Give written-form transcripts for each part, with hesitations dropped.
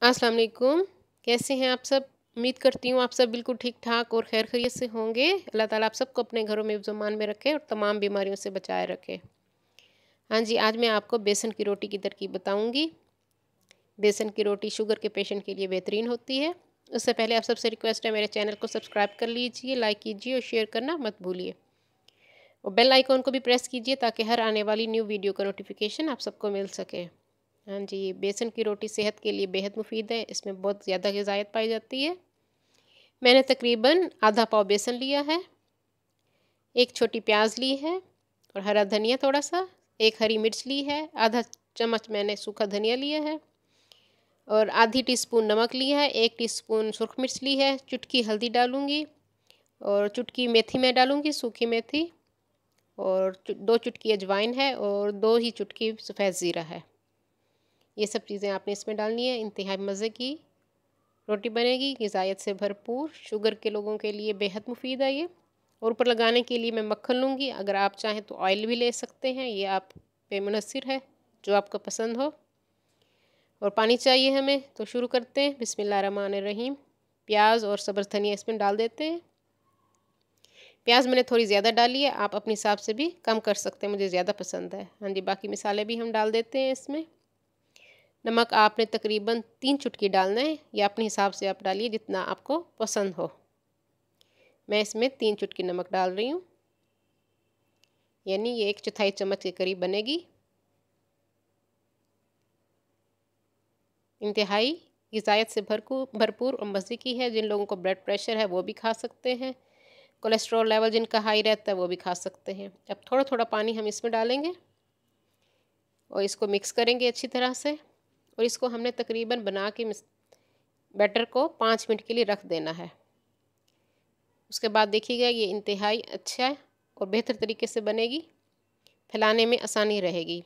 अस्सलाम वालेकुम। कैसे हैं आप सब? उम्मीद करती हूँ आप सब बिल्कुल ठीक ठाक और खैर खैरियत से होंगे। अल्लाह ताला आप सबको अपने घरों में ज़मान में रखे और तमाम बीमारियों से बचाए रखे। हाँ जी, आज मैं आपको बेसन की रोटी की तरकीब बताऊँगी। बेसन की रोटी शुगर के पेशेंट के लिए बेहतरीन होती है। उससे पहले आप सबसे रिक्वेस्ट है, मेरे चैनल को सब्सक्राइब कर लीजिए, लाइक कीजिए और शेयर करना मत भूलिए। और बेल आइकॉन को भी प्रेस कीजिए ताकि हर आने वाली न्यू वीडियो का नोटिफिकेशन आप सबको मिल सके। हाँ जी, बेसन की रोटी सेहत के लिए बेहद मुफीद है। इसमें बहुत ज़्यादा ग़िज़ायत पाई जाती है। मैंने तकरीबन आधा पाव बेसन लिया है, एक छोटी प्याज ली है और हरा धनिया थोड़ा सा, एक हरी मिर्च ली है, आधा चम्मच मैंने सूखा धनिया लिया है और आधी टीस्पून नमक लिया है, एक टीस्पून सुरख मिर्च ली है, चुटकी हल्दी डालूँगी और चुटकी मेथी मैं डालूँगी, सूखी मेथी, और 2 चुटकी अजवाइन है और 2 ही चुटकी सफ़ेद ज़ीरा है। ये सब चीज़ें आपने इसमें डालनी है। इंतहाई मज़े की रोटी बनेगी, ग़िज़ायत से भरपूर, शुगर के लोगों के लिए बेहद मुफीद है ये। और ऊपर लगाने के लिए मैं मक्खन लूँगी, अगर आप चाहें तो ऑयल भी ले सकते हैं, ये आप पे मुनहसर है, जो आपको पसंद हो। और पानी चाहिए हमें, तो शुरू करते हैं। बिस्मिल्लाहिर्रहमानिर्रहीम। प्याज और सब्ज़ धनिया इसमें डाल देते हैं। प्याज मैंने थोड़ी ज़्यादा डाली है, आप अपने हिसाब से भी कम कर सकते हैं, मुझे ज़्यादा पसंद है। हाँ जी, बाकी मसाले भी हम डाल देते हैं इसमें। नमक आपने तकरीबन 3 चुटकी डालना है, या अपने हिसाब से आप डालिए जितना आपको पसंद हो। मैं इसमें 3 चुटकी नमक डाल रही हूँ, यानी ये 1/4 चम्मच के करीब बनेगी। इंतहाई ग़िज़ायत से भरपूर और मज़े की है। जिन लोगों को ब्लड प्रेशर है वो भी खा सकते हैं, कोलेस्ट्रॉल लेवल जिनका हाई रहता है वो भी खा सकते हैं। अब थोड़ा थोड़ा पानी हम इसमें डालेंगे और इसको मिक्स करेंगे अच्छी तरह से। और इसको हमने तकरीबन बना के बैटर को 5 मिनट के लिए रख देना है। उसके बाद देखिएगा ये इंतहाई अच्छा और बेहतर तरीके से बनेगी, फैलाने में आसानी रहेगी।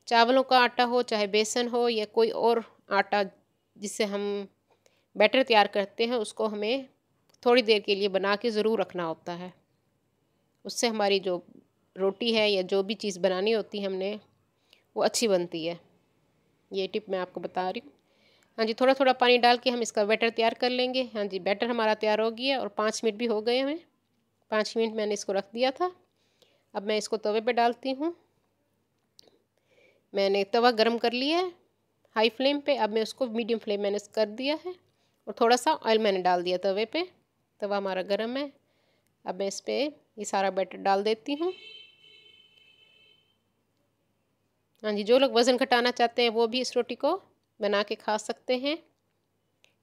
चावलों का आटा हो, चाहे बेसन हो, या कोई और आटा जिससे हम बैटर तैयार करते हैं, उसको हमें थोड़ी देर के लिए बना के ज़रूर रखना होता है। उससे हमारी जो रोटी है या जो भी चीज़ बनानी होती है हमने, वो अच्छी बनती है। ये टिप मैं आपको बता रही हूँ। हाँ जी, थोड़ा थोड़ा पानी डाल के हम इसका बैटर तैयार कर लेंगे। हाँ जी, बैटर हमारा तैयार हो गया और 5 मिनट भी हो गए हमें। 5 मिनट मैंने इसको रख दिया था। अब मैं इसको तवे पे डालती हूँ। मैंने तवा गरम कर लिया है हाई फ्लेम पे। अब मैं उसको मीडियम फ्लेम मैंने कर दिया है और थोड़ा सा ऑयल मैंने डाल दिया तवे पे। तवा हमारा गरम है। अब मैं इस पर ये सारा बैटर डाल देती हूँ। हाँ जी, जो लोग वज़न घटाना चाहते हैं वो भी इस रोटी को बना के खा सकते हैं।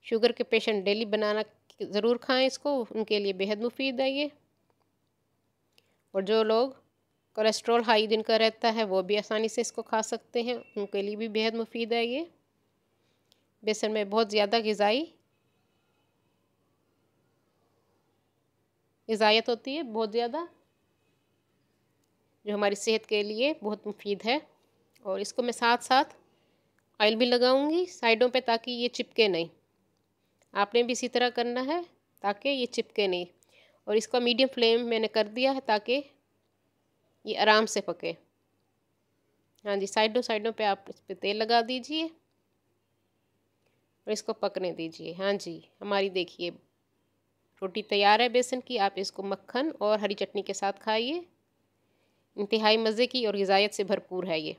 शुगर के पेशेंट डेली बनाना ज़रूर खाएं इसको, उनके लिए बेहद मुफीद है ये। और जो लोग कोलेस्ट्रॉल हाई जिनका रहता है वो भी आसानी से इसको खा सकते हैं, उनके लिए भी बेहद मुफीद है ये। बेसन में बहुत ज़्यादा ग़िज़ायत होती है, बहुत ज़्यादा, जो हमारी सेहत के लिए बहुत मुफीद है। और इसको मैं साथ साथ ऑयल भी लगाऊंगी साइडों पे, ताकि ये चिपके नहीं। आपने भी इसी तरह करना है ताकि ये चिपके नहीं। और इसका मीडियम फ्लेम मैंने कर दिया है ताकि ये आराम से पके। हाँ जी, साइडों साइडों पे आप इस पर तेल लगा दीजिए और इसको पकने दीजिए। हाँ जी, हमारी देखिए रोटी तैयार है बेसन की। आप इसको मक्खन और हरी चटनी के साथ खाइए। इंतहाई मज़े की और ग़िज़ायत से भरपूर है ये।